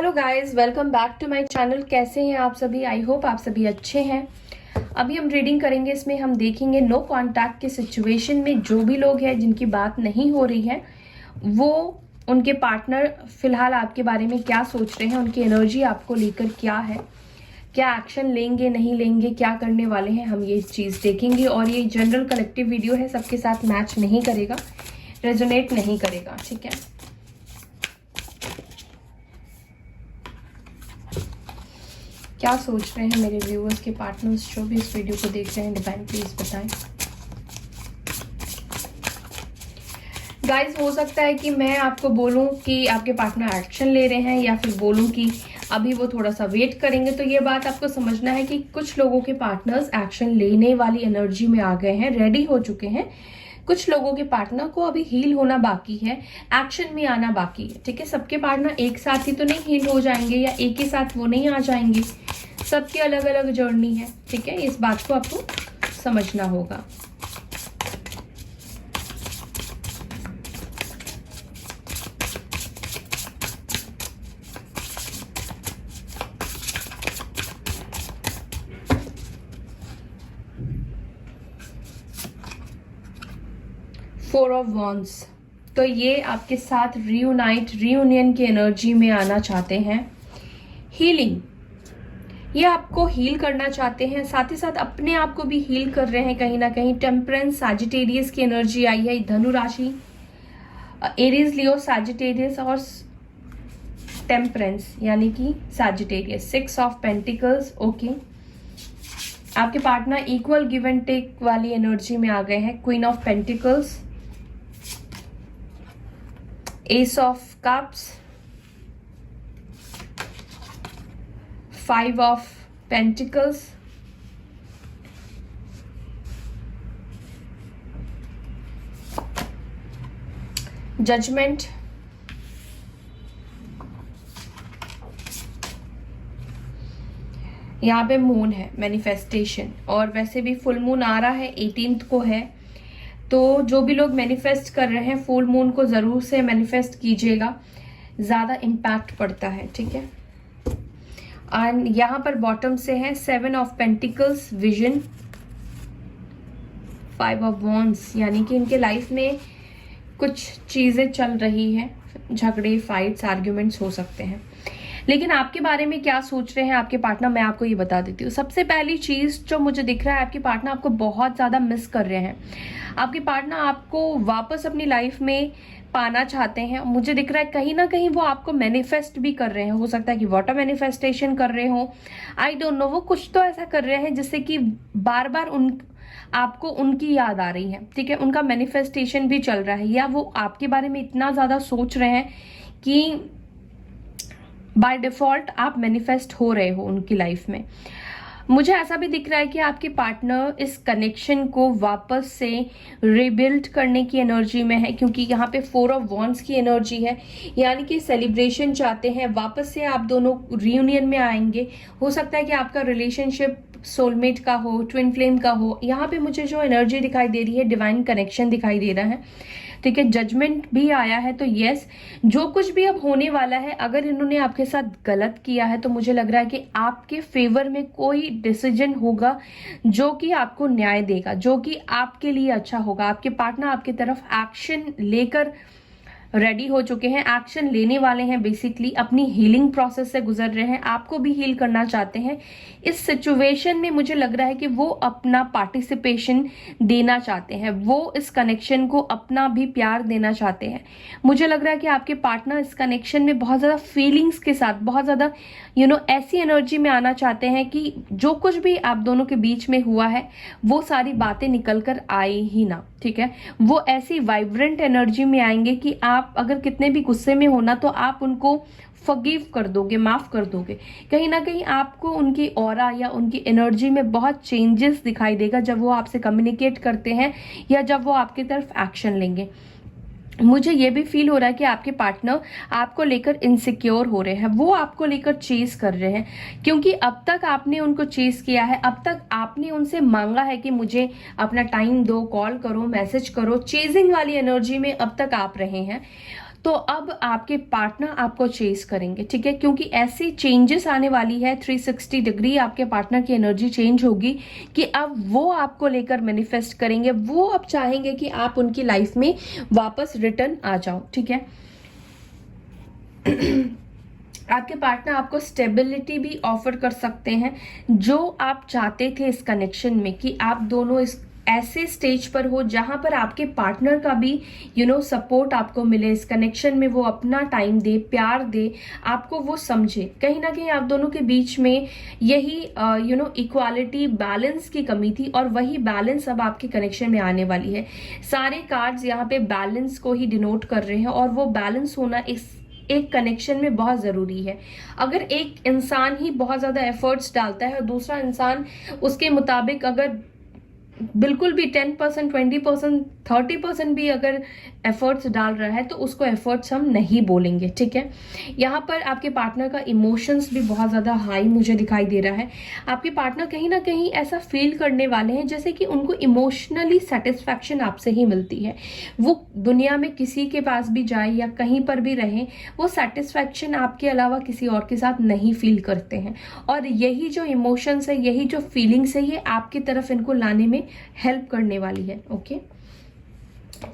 Hello guys, welcome back to my channel. कैसे हैं आप सभी? आई होप आप सभी अच्छे हैं। अभी हम रीडिंग करेंगे, इसमें हम देखेंगे नो कांटेक्ट के सिचुएशन में जो भी लोग हैं जिनकी बात नहीं हो रही है, वो उनके पार्टनर फिलहाल आपके बारे में क्या सोच रहे हैं, उनकी एनर्जी आपको लेकर क्या है, क्या एक्शन लेंगे नहीं लेंगे, क्या करने वाले हैं, हम ये चीज़ देखेंगे। और ये जनरल कलेक्टिव वीडियो है, सबके साथ मैच नहीं करेगा, रेजोनेट नहीं करेगा, ठीक है। क्या सोच रहे हैं मेरे व्यूअर्स के पार्टनर्स जो भी इस वीडियो को देख रहे हैं, डिवाइन प्लीज बताएं। गाइस, हो सकता है कि मैं आपको बोलूं कि आपके पार्टनर एक्शन ले रहे हैं, या फिर बोलूं कि अभी वो थोड़ा सा वेट करेंगे। तो ये बात आपको समझना है कि कुछ लोगों के पार्टनर्स एक्शन लेने वाली एनर्जी में आ गए हैं, रेडी हो चुके हैं। कुछ लोगों के पार्टनर को अभी हील होना बाकी है, एक्शन में आना बाकी है, ठीक है। सबके पार्टनर एक साथ ही तो नहीं हील हो जाएंगे, या एक ही साथ वो नहीं आ जाएंगे, सबकी अलग अलग जर्नी है, ठीक है। इस बात को आपको समझना होगा। फोर ऑफ वॉन्ड्स, तो ये आपके साथ रियूनियन की एनर्जी में आना चाहते हैं। हीलिंग, ये आपको हील करना चाहते हैं, साथ ही साथ अपने आप को भी हील कर रहे हैं कहीं ना कहीं। टेम्परेंस, सैजिटेरियस की एनर्जी आई है, धनु राशि, एरीज, लियो, सैजिटेरियस और टेम्परेंस यानी कि सैजिटेरियस। 6 of pentacles, okay. आपके partner equal give and take वाली एनर्जी में आ गए हैं। Queen of pentacles, ace of cups, 5 of pentacles, judgement, यहाँ पे मून है, मैनिफेस्टेशन। और वैसे भी फुल मून आ रहा है, 18 को है। तो जो भी लोग मैनिफेस्ट कर रहे हैं, फुल मून को जरूर से मैनिफेस्ट कीजिएगा, ज्यादा इम्पैक्ट पड़ता है, ठीक है। एंड यहाँ पर बॉटम से है 7 of pentacles, vision, 5 of wands, यानी कि इनके लाइफ में कुछ चीजें चल रही हैं, झगड़े, फाइट्स, आर्ग्यूमेंट्स हो सकते हैं। लेकिन आपके बारे में क्या सोच रहे हैं आपके पार्टनर, मैं आपको ये बता देती हूँ। सबसे पहली चीज जो मुझे दिख रहा है, आपके पार्टनर आपको बहुत ज्यादा मिस कर रहे हैं। आपके पार्टनर आपको वापस अपनी लाइफ में पाना चाहते हैं। मुझे दिख रहा है कहीं ना कहीं वो आपको मैनिफेस्ट भी कर रहे हैं। हो सकता है कि वाटर मैनिफेस्टेशन कर रहे हो, आई डोंट नो। वो कुछ तो ऐसा कर रहे हैं जिससे कि बार बार आपको उनकी याद आ रही है, ठीक है। उनका मैनिफेस्टेशन भी चल रहा है, या वो आपके बारे में इतना ज्यादा सोच रहे हैं कि बाय डिफॉल्ट आप मैनिफेस्ट हो रहे हो उनकी लाइफ में। मुझे ऐसा भी दिख रहा है कि आपके पार्टनर इस कनेक्शन को वापस से रिबिल्ड करने की एनर्जी में है, क्योंकि यहाँ पे 4 ऑफ वॉन्ड्स की एनर्जी है, यानी कि सेलिब्रेशन चाहते हैं, वापस से आप दोनों रियूनियन में आएंगे। हो सकता है कि आपका रिलेशनशिप सोलमेट का हो, ट्विन फ्लेम का हो। यहाँ पे मुझे जो एनर्जी दिखाई दे रही है, डिवाइन कनेक्शन दिखाई दे रहा है, ठीक है। जजमेंट भी आया है। तो यस, जो कुछ भी अब होने वाला है, अगर इन्होंने आपके साथ गलत किया है तो मुझे लग रहा है कि आपके फेवर में कोई डिसीजन होगा जो कि आपको न्याय देगा, जो कि आपके लिए अच्छा होगा। आपके पार्टनर आपकी तरफ एक्शन लेकर रेडी हो चुके हैं, एक्शन लेने वाले हैं, बेसिकली अपनी हीलिंग प्रोसेस से गुजर रहे हैं, आपको भी हील करना चाहते हैं। इस सिचुएशन में मुझे लग रहा है कि वो अपना पार्टिसिपेशन देना चाहते हैं, वो इस कनेक्शन को अपना भी प्यार देना चाहते हैं। मुझे लग रहा है कि आपके पार्टनर इस कनेक्शन में बहुत ज्यादा फीलिंग्स के साथ, बहुत ज्यादा ऐसी एनर्जी में आना चाहते हैं कि जो कुछ भी आप दोनों के बीच में हुआ है वो सारी बातें निकल कर आए ही ना, ठीक है। वो ऐसी वाइब्रेंट एनर्जी में आएंगे कि आप अगर कितने भी गुस्से में हो ना, तो आप उनको फॉरगिव कर दोगे, माफ कर दोगे। कहीं ना कहीं आपको उनकी ऑरा या उनकी एनर्जी में बहुत चेंजेस दिखाई देगा जब वो आपसे कम्युनिकेट करते हैं, या जब वो आपकी तरफ एक्शन लेंगे। मुझे ये भी फील हो रहा है कि आपके पार्टनर आपको लेकर इनसिक्योर हो रहे हैं, वो आपको लेकर चेज कर रहे हैं, क्योंकि अब तक आपने उनको चेज किया है, अब तक आपने उनसे मांगा है कि मुझे अपना टाइम दो, कॉल करो, मैसेज करो। चेजिंग वाली एनर्जी में अब तक आप रहे हैं। तो अब आपके पार्टनर आपको चेस करेंगे, ठीक है, क्योंकि ऐसी चेंजेस आने वाली है, 360 डिग्री आपके पार्टनर की एनर्जी चेंज होगी कि अब वो आपको लेकर मैनिफेस्ट करेंगे, वो अब चाहेंगे कि आप उनकी लाइफ में वापस रिटर्न आ जाओ, ठीक है। आपके पार्टनर आपको स्टेबिलिटी भी ऑफर कर सकते हैं, जो आप चाहते थे इस कनेक्शन में, कि आप दोनों इस ऐसे स्टेज पर हो जहां पर आपके पार्टनर का भी सपोर्ट आपको मिले इस कनेक्शन में, वो अपना टाइम दे, प्यार दे, आपको वो समझे। कहीं ना कहीं आप दोनों के बीच में यही इक्वालिटी, बैलेंस की कमी थी, और वही बैलेंस अब आपके कनेक्शन में आने वाली है। सारे कार्ड्स यहाँ पे बैलेंस को ही डिनोट कर रहे हैं, और वो बैलेंस होना एक कनेक्शन में बहुत ज़रूरी है। अगर एक इंसान ही बहुत ज़्यादा एफर्ट्स डालता है और दूसरा इंसान उसके मुताबिक अगर बिल्कुल भी 10%, 20%, 30% भी अगर एफर्ट्स डाल रहा है, तो उसको एफर्ट्स हम नहीं बोलेंगे, ठीक है। यहाँ पर आपके पार्टनर का इमोशंस भी बहुत ज़्यादा हाई मुझे दिखाई दे रहा है। आपके पार्टनर कहीं ना कहीं ऐसा फील करने वाले हैं जैसे कि उनको इमोशनली सेटिस्फैक्शन आपसे ही मिलती है। वो दुनिया में किसी के पास भी जाए या कहीं पर भी रहें, वो सेटिस्फैक्शन आपके अलावा किसी और के साथ नहीं फील करते हैं, और यही जो इमोशंस है, यही जो फीलिंग्स है, ये आपकी तरफ इनको लाने में हेल्प करने वाली है। ओके,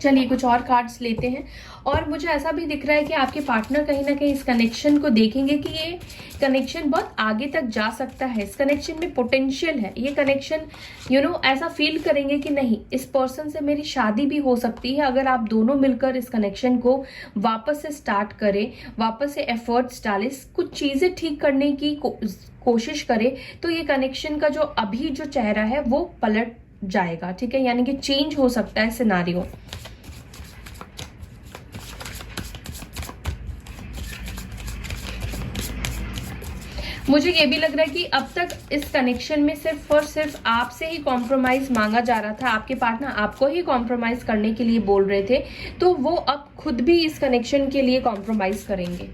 चलिए कुछ और कार्ड्स लेते हैं। और मुझे ऐसा भी दिख रहा है कि आपके पार्टनर कहीं ना कहीं इस कनेक्शन को देखेंगे कि ये कनेक्शन बहुत आगे तक जा सकता है, इस कनेक्शन में पोटेंशियल है। ये कनेक्शन ऐसा फील करेंगे कि नहीं, इस पर्सन से मेरी शादी भी हो सकती है, अगर आप दोनों मिलकर इस कनेक्शन को वापस से स्टार्ट करें, वापस से एफर्ट्स डालें, कुछ चीज़ें ठीक करने की कोशिश करें, तो ये कनेक्शन का जो अभी जो चेहरा है वो पलट जाएगा, ठीक है, यानी कि चेंज हो सकता है सिनारियो। मुझे ये भी लग रहा है कि अब तक इस कनेक्शन में सिर्फ और सिर्फ आपसे ही कॉम्प्रोमाइज मांगा जा रहा था, आपके पार्टनर आपको ही कॉम्प्रोमाइज करने के लिए बोल रहे थे, तो वो अब खुद भी इस कनेक्शन के लिए कॉम्प्रोमाइज करेंगे।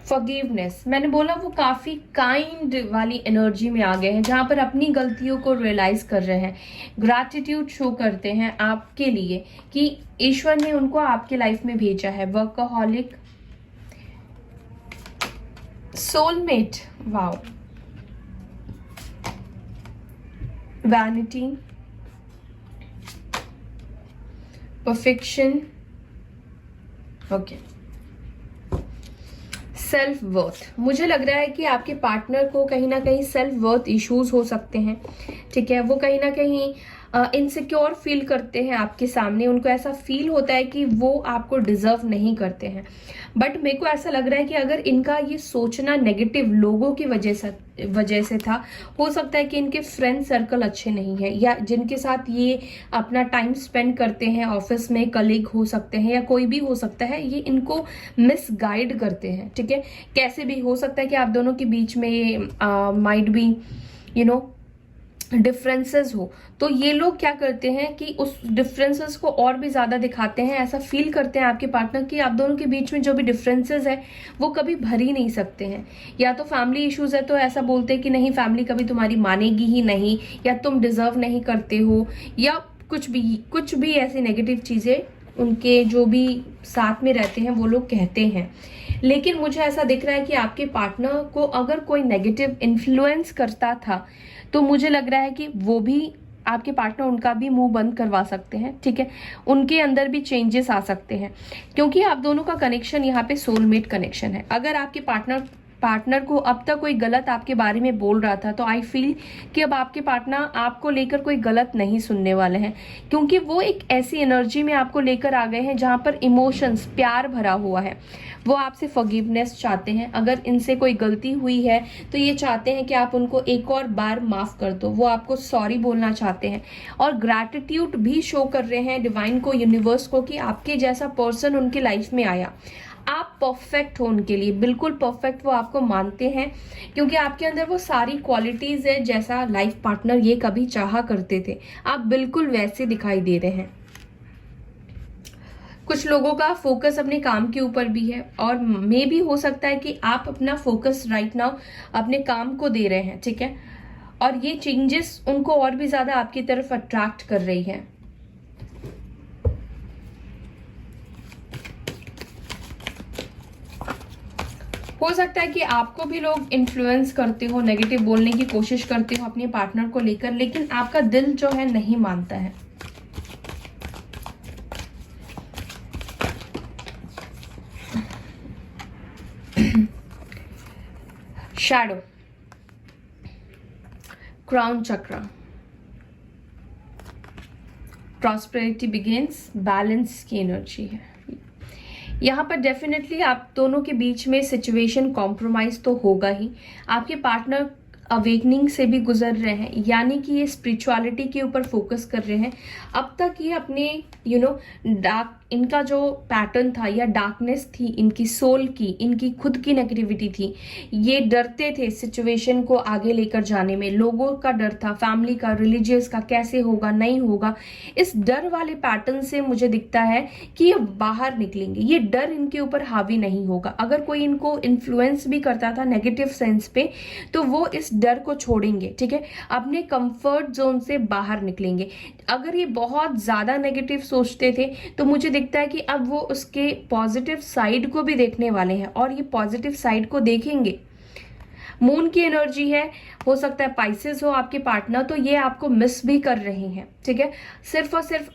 फॉरगिवनेस, मैंने बोला वो काफी काइंड वाली एनर्जी में आ गए हैं, जहां पर अपनी गलतियों को रियलाइज कर रहे हैं, ग्रैटिट्यूड शो करते हैं आपके लिए कि ईश्वर ने उनको आपके लाइफ में भेजा है। Workaholic, soulmate, wow, vanity, perfection, okay, self worth. मुझे लग रहा है कि आपके पार्टनर को कहीं ना कहीं सेल्फ वर्थ इश्यूज हो सकते हैं, ठीक है। वो कहीं ना कहीं इनसिक्योर फील करते हैं आपके सामने, उनको ऐसा फील होता है कि वो आपको डिजर्व नहीं करते हैं। बट मेरे को ऐसा लग रहा है कि अगर इनका ये सोचना नेगेटिव लोगों की वजह से था, हो सकता है कि इनके फ्रेंड सर्कल अच्छे नहीं है, या जिनके साथ ये अपना टाइम स्पेंड करते हैं ऑफिस में, कलीग हो सकते हैं या कोई भी हो सकता है, ये इनको मिसगाइड करते हैं, ठीक है। कैसे भी हो सकता है कि आप दोनों के बीच में माइट बी डिफरेंसेस हो, तो ये लोग क्या करते हैं कि उस डिफरेंसेस को और भी ज्यादा दिखाते हैं। ऐसा फील करते हैं आपके पार्टनर कि आप दोनों के बीच में जो भी डिफरेंसेस है वो कभी भर ही नहीं सकते हैं। या तो फैमिली इश्यूज है तो ऐसा बोलते हैं कि नहीं, फैमिली कभी तुम्हारी मानेगी ही नहीं, या तुम डिजर्व नहीं करते हो, या कुछ भी ऐसी नेगेटिव चीजें उनके जो भी साथ में रहते हैं वो लोग कहते हैं। लेकिन मुझे ऐसा दिख रहा है कि आपके पार्टनर को अगर कोई नेगेटिव इन्फ्लुएंस करता था, तो मुझे लग रहा है कि वो भी, आपके पार्टनर उनका भी मुंह बंद करवा सकते हैं, ठीक है। उनके अंदर भी चेंजेस आ सकते हैं, क्योंकि आप दोनों का कनेक्शन यहाँ पे सोलमेट कनेक्शन है। अगर आपके पार्टनर को अब तक कोई गलत आपके बारे में बोल रहा था, तो आई फील कि अब आपके पार्टनर आपको लेकर कोई गलत नहीं सुनने वाले हैं, क्योंकि वो एक ऐसी एनर्जी में आपको लेकर आ गए हैं जहां पर इमोशंस, प्यार भरा हुआ है। वो आपसे फॉरगिवनेस चाहते हैं। अगर इनसे कोई गलती हुई है तो ये चाहते हैं कि आप उनको एक और बार माफ कर दो, वो आपको सॉरी बोलना चाहते हैं, और ग्रैटिट्यूड भी शो कर रहे हैं डिवाइन को, यूनिवर्स को, कि आपके जैसा पर्सन उनकी लाइफ में आया। आप परफेक्ट हो उनके लिए, बिल्कुल परफेक्ट वो आपको मानते हैं, क्योंकि आपके अंदर वो सारी क्वालिटीज है जैसा लाइफ पार्टनर ये कभी चाहा करते थे। आप बिल्कुल वैसे दिखाई दे रहे हैं। कुछ लोगों का फोकस अपने काम के ऊपर भी है, और मे भी हो सकता है कि आप अपना फोकस राइट नाउ अपने काम को दे रहे हैं, ठीक है। और ये चेंजेस उनको और भी ज्यादा आपकी तरफ अट्रैक्ट कर रही है। हो सकता है कि आपको भी लोग इन्फ्लुएंस करते हो, नेगेटिव बोलने की कोशिश करते हो अपने पार्टनर को लेकर, लेकिन आपका दिल जो है नहीं मानता है। शैडो, क्राउन चक्र, प्रॉस्पेरिटी बिगिंस, बैलेंस की एनर्जी है। यहाँ पर डेफिनेटली आप दोनों के बीच में सिचुएशन कॉम्प्रोमाइज तो होगा ही। आपके पार्टनर अवेकनिंग से भी गुजर रहे हैं, यानी कि ये स्पिरिचुअलिटी के ऊपर फोकस कर रहे हैं। अब तक ये अपने डार्क, इनका जो पैटर्न था या डार्कनेस थी इनकी सोल की, इनकी खुद की नेगेटिविटी थी, ये डरते थे सिचुएशन को आगे लेकर जाने में। लोगों का डर था, फैमिली का, रिलीजियस का, कैसे होगा नहीं होगा। इस डर वाले पैटर्न से मुझे दिखता है कि ये बाहर निकलेंगे, ये डर इनके ऊपर हावी नहीं होगा। अगर कोई इनको इन्फ्लुएंस भी करता था नेगेटिव सेंस पे, तो वो इस डर को छोड़ेंगे, ठीक है, अपने कंफर्ट जोन से बाहर निकलेंगे। अगर ये बहुत ज्यादा नेगेटिव सोचते थे तो मुझे दिखता है कि अब वो उसके पॉजिटिव साइड को भी देखने वाले हैं और ये पॉजिटिव साइड को देखेंगे। मून की एनर्जी है, हो सकता है पाइसेस हो आपके पार्टनर, तो ये आपको मिस भी कर रहे हैं, ठीक है, सिर्फ और सिर्फ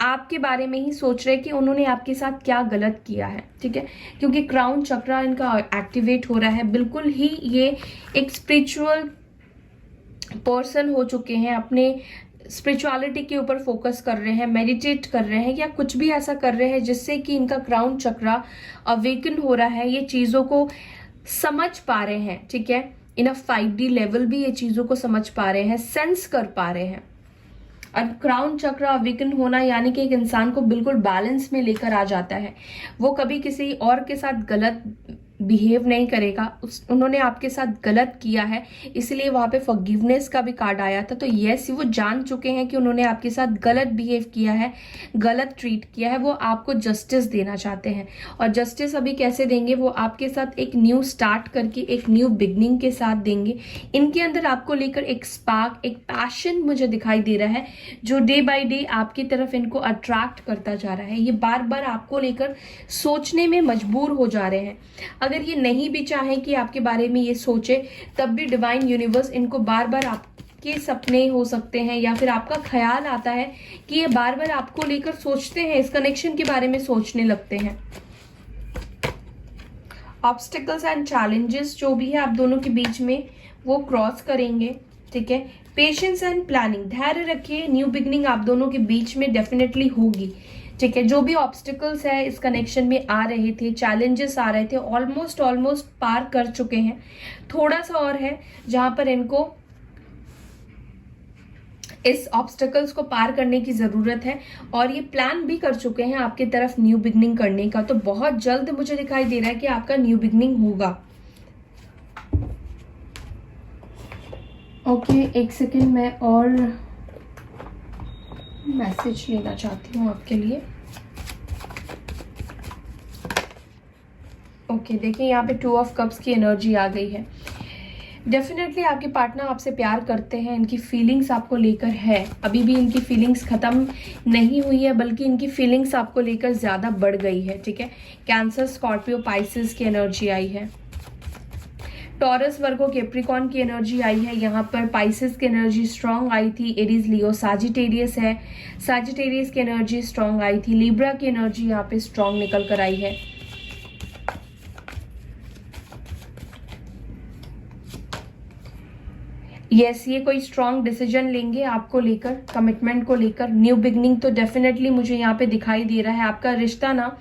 आपके बारे में ही सोच रहे कि उन्होंने आपके साथ क्या गलत किया है, ठीक है, क्योंकि क्राउन चक्रा इनका एक्टिवेट हो रहा है। बिल्कुल ही ये एक स्पिरिचुअल पर्सन हो चुके हैं, अपने स्पिरिचुअलिटी के ऊपर फोकस कर रहे हैं, मेडिटेट कर रहे हैं या कुछ भी ऐसा कर रहे हैं जिससे कि इनका क्राउन चक्रा अवेकन हो रहा है। ये चीजों को समझ पा रहे हैं, ठीक है, इन अ 5D लेवल भी ये चीजों को समझ पा रहे हैं, सेंस कर पा रहे हैं। और क्राउन चक्र अवेकन होना यानी कि एक इंसान को बिल्कुल बैलेंस में लेकर आ जाता है। वो कभी किसी और के साथ गलत बिहेव नहीं करेगा। उन्होंने आपके साथ गलत किया है, इसलिए वहां पे फॉरगिवनेस का भी कार्ड आया था। तो यस, वो जान चुके हैं कि उन्होंने आपके साथ गलत बिहेव किया है, गलत ट्रीट किया है। वो आपको जस्टिस देना चाहते हैं, और जस्टिस अभी कैसे देंगे, वो आपके साथ एक न्यू स्टार्ट करके, एक न्यू बिगनिंग के साथ देंगे। इनके अंदर आपको लेकर एक स्पार्क, एक पैशन मुझे दिखाई दे रहा है, जो डे बाय डे आपकी तरफ इनको अट्रैक्ट करता जा रहा है। ये बार बार आपको लेकर सोचने में मजबूर हो जा रहे हैं। अगर ये नहीं भी चाहें कि आपके बारे में ये सोचे, तब भी डिवाइन यूनिवर्स इनको बार बार आपके सपने हो सकते हैं या फिर आपका ख्याल आता है कि ये बार बार आपको लेकर सोचते हैं, इस कनेक्शन के बारे में सोचने लगते हैं। ऑब्स्टिकल्स एंड चैलेंजेस जो भी है आप दोनों के बीच में, वो क्रॉस करेंगे, ठीक है। पेशेंस एंड प्लानिंग, धैर्य रखिए, न्यू बिगनिंग आप दोनों के बीच में डेफिनेटली होगी, ठीक है। जो भी ऑब्स्टिकल्स है इस कनेक्शन में आ रहे थे, चैलेंजेस आ रहे थे, ऑलमोस्ट पार कर चुके हैं। थोड़ा सा और है जहां पर इनको इस ऑब्स्टिकल्स को पार करने की जरूरत है, और ये प्लान भी कर चुके हैं आपकी तरफ न्यू बिगनिंग करने का। तो बहुत जल्द मुझे दिखाई दे रहा है कि आपका न्यू बिगनिंग होगा। ओके, एक सेकेंड, मैं और मैसेज लेना चाहती हूँ आपके लिए। ओके, देखिए यहाँ पे 2 ऑफ कप्स की एनर्जी आ गई है। डेफिनेटली आपके पार्टनर आपसे प्यार करते हैं, इनकी फीलिंग्स आपको लेकर है। अभी भी इनकी फीलिंग्स खत्म नहीं हुई है, बल्कि इनकी फीलिंग्स आपको लेकर ज्यादा बढ़ गई है, ठीक है। कैंसर, स्कॉर्पियो, पाइसेस की एनर्जी आई है। टॉरस, वर्गो, कैप्रिकॉर्न की एनर्जी आई है। यहाँ पर पाइसेस की एनर्जी स्ट्रांग आई थी। एरीज, लियो, सैजिटेरियस है, सैजिटेरियस की एनर्जी स्ट्रांग आई थी। लिब्रा की एनर्जी यहाँ पे स्ट्रांग निकल कर आई है। यस, ये कोई स्ट्रांग डिसीजन लेंगे आपको लेकर, कमिटमेंट को लेकर, न्यू बिगनिंग तो डेफिनेटली मुझे यहाँ पे दिखाई दे रहा है। आपका रिश्ता ना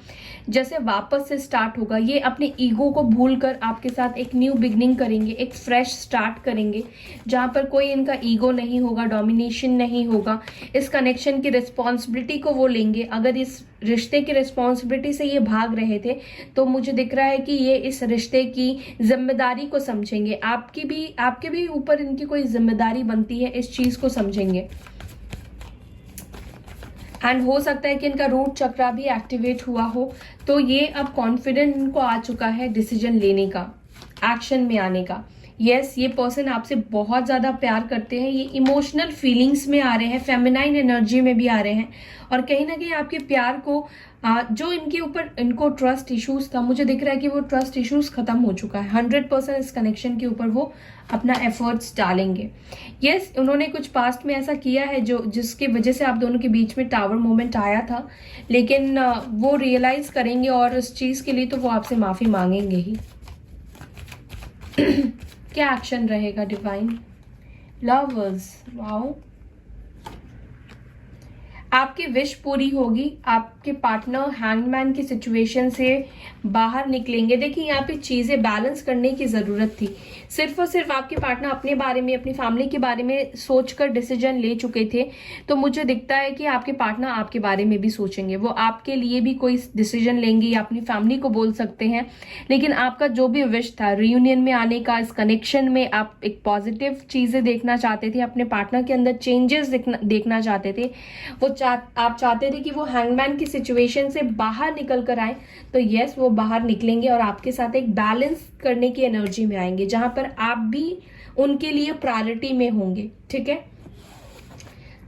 जैसे वापस से स्टार्ट होगा, ये अपने ईगो को भूलकर आपके साथ एक न्यू बिगनिंग करेंगे, एक फ्रेश स्टार्ट करेंगे, जहां पर कोई इनका ईगो नहीं होगा, डोमिनेशन नहीं होगा। इस कनेक्शन की रिस्पॉन्सिबिलिटी को वो लेंगे। अगर इस रिश्ते की रिस्पॉन्सिबिलिटी से ये भाग रहे थे, तो मुझे दिख रहा है कि ये इस रिश्ते की जिम्मेदारी को समझेंगे। आपके भी ऊपर इनकी कोई जिम्मेदारी बनती है, इस चीज को समझेंगे। एंड हो सकता है कि इनका रूट चक्रा भी एक्टिवेट हुआ हो, तो ये अब कॉन्फिडेंट इनको आ चुका है डिसीजन लेने का, एक्शन में आने का। यस, ये पर्सन आपसे बहुत ज़्यादा प्यार करते हैं, ये इमोशनल फीलिंग्स में आ रहे हैं, फेमिनाइन एनर्जी में भी आ रहे हैं, और कहीं ना कहीं आपके प्यार को जो इनके ऊपर इनको ट्रस्ट इश्यूज था, मुझे दिख रहा है कि वो ट्रस्ट इश्यूज खत्म हो चुका है। 100% इस कनेक्शन के ऊपर वो अपना एफर्ट्स डालेंगे। यस, उन्होंने कुछ पास्ट में ऐसा किया है जो जिसकी वजह से आप दोनों के बीच में टावर मोमेंट आया था, लेकिन वो रियलाइज करेंगे और इस चीज़ के लिए तो वो आपसे माफ़ी मांगेंगे ही। क्या एक्शन रहेगा डिवाइन? लवर्स, वाओ, आपकी विश पूरी होगी, आपके पार्टनर हैंगमैन की सिचुएशन से बाहर निकलेंगे। देखिए यहाँ पे चीज़ें बैलेंस करने की ज़रूरत थी। सिर्फ और सिर्फ आपके पार्टनर अपने बारे में, अपनी फैमिली के बारे में सोचकर डिसीजन ले चुके थे, तो मुझे दिखता है कि आपके पार्टनर आपके बारे में भी सोचेंगे। वो आपके लिए भी कोई डिसीजन लेंगे या अपनी फैमिली को बोल सकते हैं, लेकिन आपका जो भी विश था रियूनियन में आने का, इस कनेक्शन में आप एक पॉजिटिव चीज़ें देखना चाहते थे, अपने पार्टनर के अंदर चेंजेस देखना चाहते थे, वो आप चाहते थे कि वो हैंगमैन की सिचुएशन से बाहर निकल कर आए, तो यस वो बाहर निकलेंगे और आपके साथ एक बैलेंस करने की एनर्जी में आएंगे, जहां पर आप भी उनके लिए प्रायोरिटी में होंगे। ठीक है,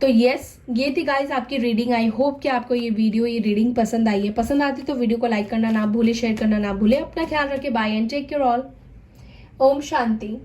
तो यस, ये थी गाइस आपकी रीडिंग। आई होप कि आपको ये वीडियो, ये रीडिंग पसंद आई है। पसंद आती तो वीडियो को लाइक करना ना भूले, शेयर करना ना भूले। अपना ख्याल रखें। Bye and take care all. ओम शांति।